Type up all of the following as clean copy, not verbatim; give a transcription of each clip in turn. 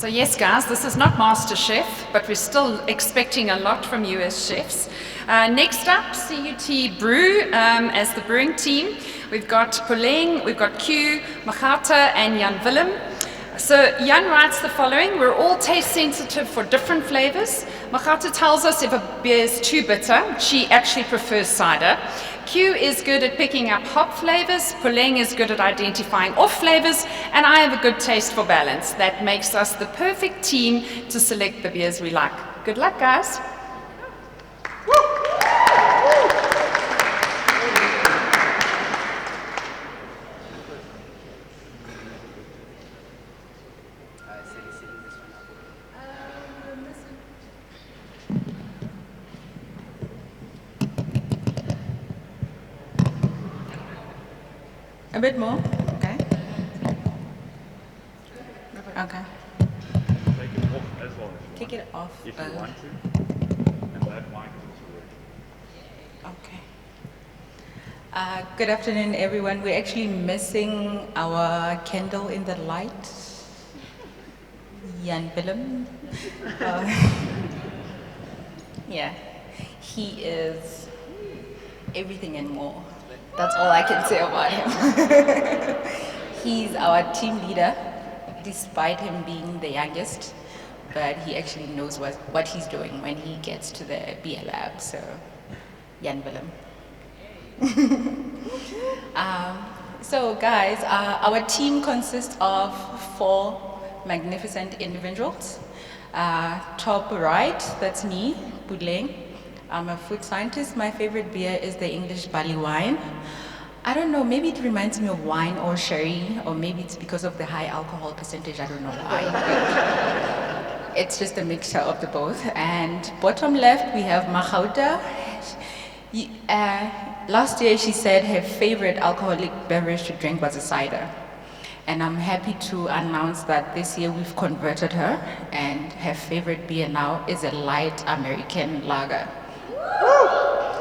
So yes, guys, this is not MasterChef, but we're still expecting a lot from you as chefs. Next up, CUT Brew as the brewing team. We've got Puleng, we've got Q, Magata, and Jan Willem. So Jan writes the following: we're all taste sensitive for different flavors. Magata tells us if a beer is too bitter. She actually prefers cider. Q is good at picking up hop flavors. Puleng is good at identifying off flavors. And I have a good taste for balance. That makes us the perfect team to select the beers we like. Good luck, guys. A bit more? Okay. Okay. Take it off as well. Take it off. If you want to. And that mic is also working. Okay. Good afternoon, everyone. We're actually missing our candle in the light, Jan Willem. Yeah, he is everything and more. That's all I can say about him. He's our team leader, despite him being the youngest, but he actually knows what he's doing when he gets to the beer lab, so Jan Willem. So guys, our team consists of 4 magnificent individuals. Top right, that's me, Puleng. I'm a food scientist. My favorite beer is the English barley wine. I don't know, maybe it reminds me of wine or sherry, or maybe it's because of the high alcohol percentage, I don't know why. It's just a mixture of the both. And bottom left, we have Magauta. Last year, she said her favorite alcoholic beverage to drink was a cider. And I'm happy to announce that this year we've converted her, and her favorite beer now is a light American lager.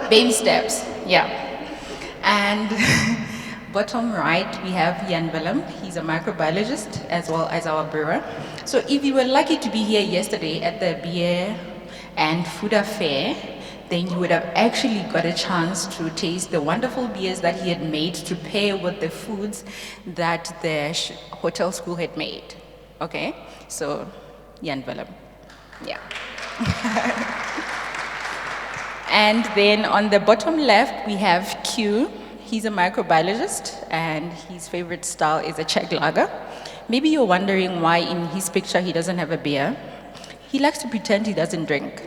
Baby steps, yeah. And bottom right, we have Jan Willem. He's a microbiologist as well as our brewer. So if you were lucky to be here yesterday at the Beer and Food Affair, then you would have actually got a chance to taste the wonderful beers that he had made to pair with the foods that the hotel school had made. Okay? So, Jan Willem. Yeah. And then on the bottom left, we have Q. He's a microbiologist, and his favorite style is a Czech lager. Maybe you're wondering why in his picture he doesn't have a beer. He likes to pretend he doesn't drink.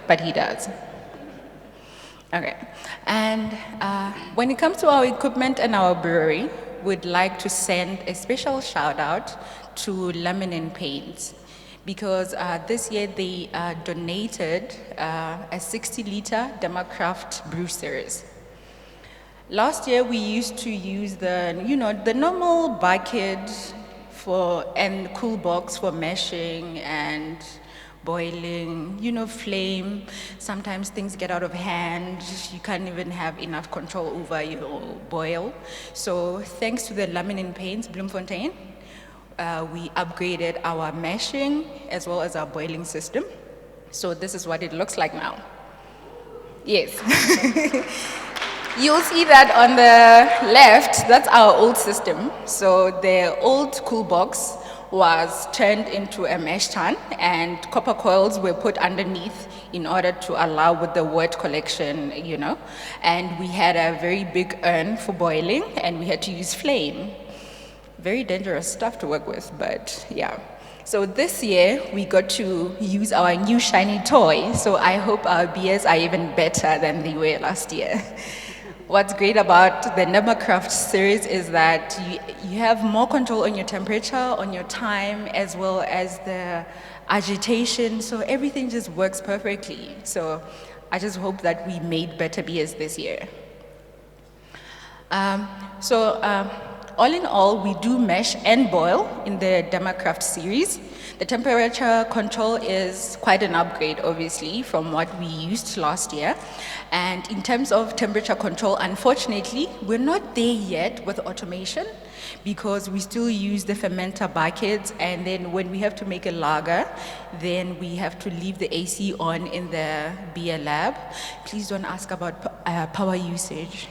But he does. Okay. And when it comes to our equipment and our brewery, we'd like to send a special shout out to Laminin Paints, because this year they donated a 60-liter Democraft brew series. Last year we used to use the normal bucket and cool box for meshing and boiling, flame. Sometimes things get out of hand. You can't even have enough control over your boil. So thanks to the Laminin Paints, Bloemfontein, we upgraded our meshing as well as our boiling system. So this is what it looks like now. Yes. You'll see that on the left, that's our old system. So the old cool box was turned into a mesh tun, and copper coils were put underneath in order to allow with the wort collection, And we had a very big urn for boiling, and we had to use flame. Very dangerous stuff to work with, but yeah. So this year, we got to use our new shiny toy, so I hope our beers are even better than they were last year. What's great about the Democraft series is that you have more control on your temperature, on your time, as well as the agitation, so everything just works perfectly. So I just hope that we made better beers this year. all in all, we do mesh and boil in the Demacraft series. The temperature control is quite an upgrade, obviously, from what we used last year. And in terms of temperature control, unfortunately, we're not there yet with automation because we still use the fermenter buckets, and then when we have to make a lager, then we have to leave the AC on in the beer lab. Please don't ask about power usage.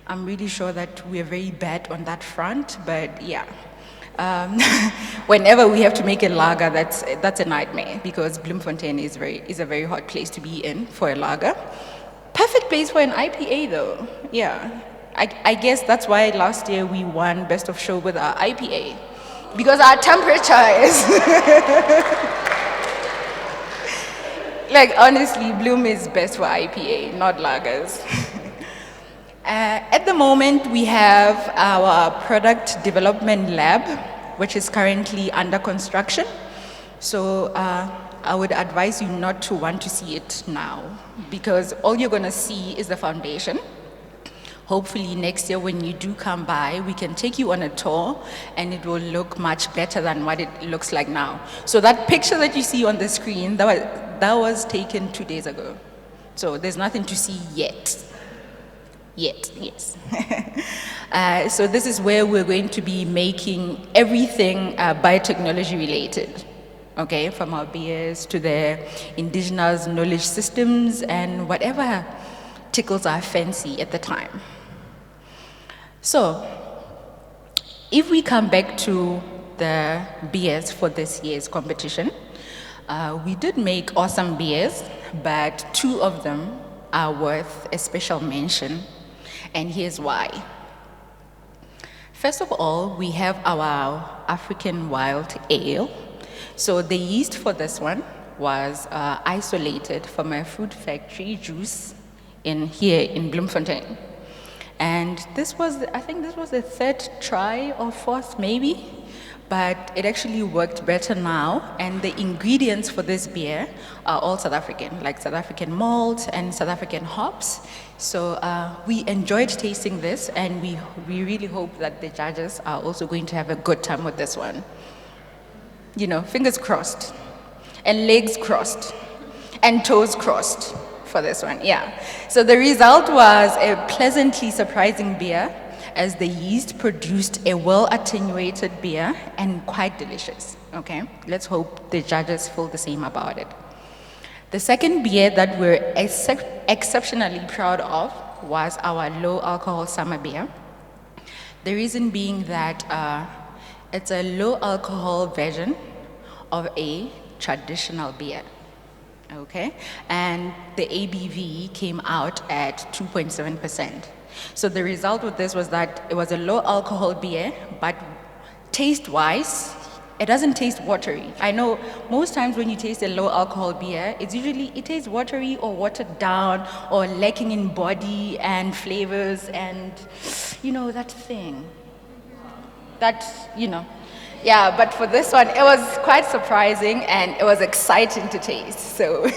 I'm really sure that we're very bad on that front, but yeah. Whenever we have to make a lager, that's a nightmare because Bloemfontein is a very hot place to be in for a lager. Perfect place for an IPA though, yeah. I guess that's why last year we won Best of Show with our IPA, because our temperature is... Like honestly, Bloom is best for IPA, not lagers. At the moment, we have our product development lab, which is currently under construction. So I would advise you not to want to see it now, because all you're going to see is the foundation. Hopefully next year when you do come by, we can take you on a tour and it will look much better than what it looks like now. So that picture that you see on the screen, that was taken 2 days ago. So there's nothing to see yet. Yes. So this is where we're going to be making everything biotechnology related. Okay, from our beers to the indigenous knowledge systems and whatever tickles our fancy at the time. So, if we come back to the beers for this year's competition, we did make awesome beers, but 2 of them are worth a special mention, and here's why. First of all, we have our African Wild Ale. So the yeast for this one was isolated from a fruit factory juice here in Bloemfontein. And I think this was the 3rd try or 4th maybe, but it actually worked better now. And the ingredients for this beer are all South African, like South African malt and South African hops. So we enjoyed tasting this, and we really hope that the judges are also going to have a good time with this one. You know, fingers crossed, and legs crossed, and toes crossed for this one, yeah. So the result was a pleasantly surprising beer, as the yeast produced a well-attenuated beer and quite delicious, okay? Let's hope the judges feel the same about it. The second beer that we're exceptionally proud of was our low-alcohol summer beer. The reason being that it's a low-alcohol version of a traditional beer. Okay, and the ABV came out at 2.7%. So the result with this was that it was a low alcohol beer, but taste-wise, it doesn't taste watery. I know most times when you taste a low alcohol beer, it tastes watery or watered down or lacking in body and flavors and, you know, that thing. Yeah, but for this one, it was quite surprising and it was exciting to taste. So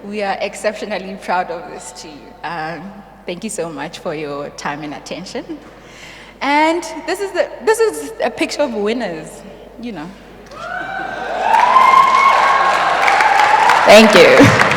we are exceptionally proud of this too. Thank you so much for your time and attention. And this is a picture of winners, you know. Thank you.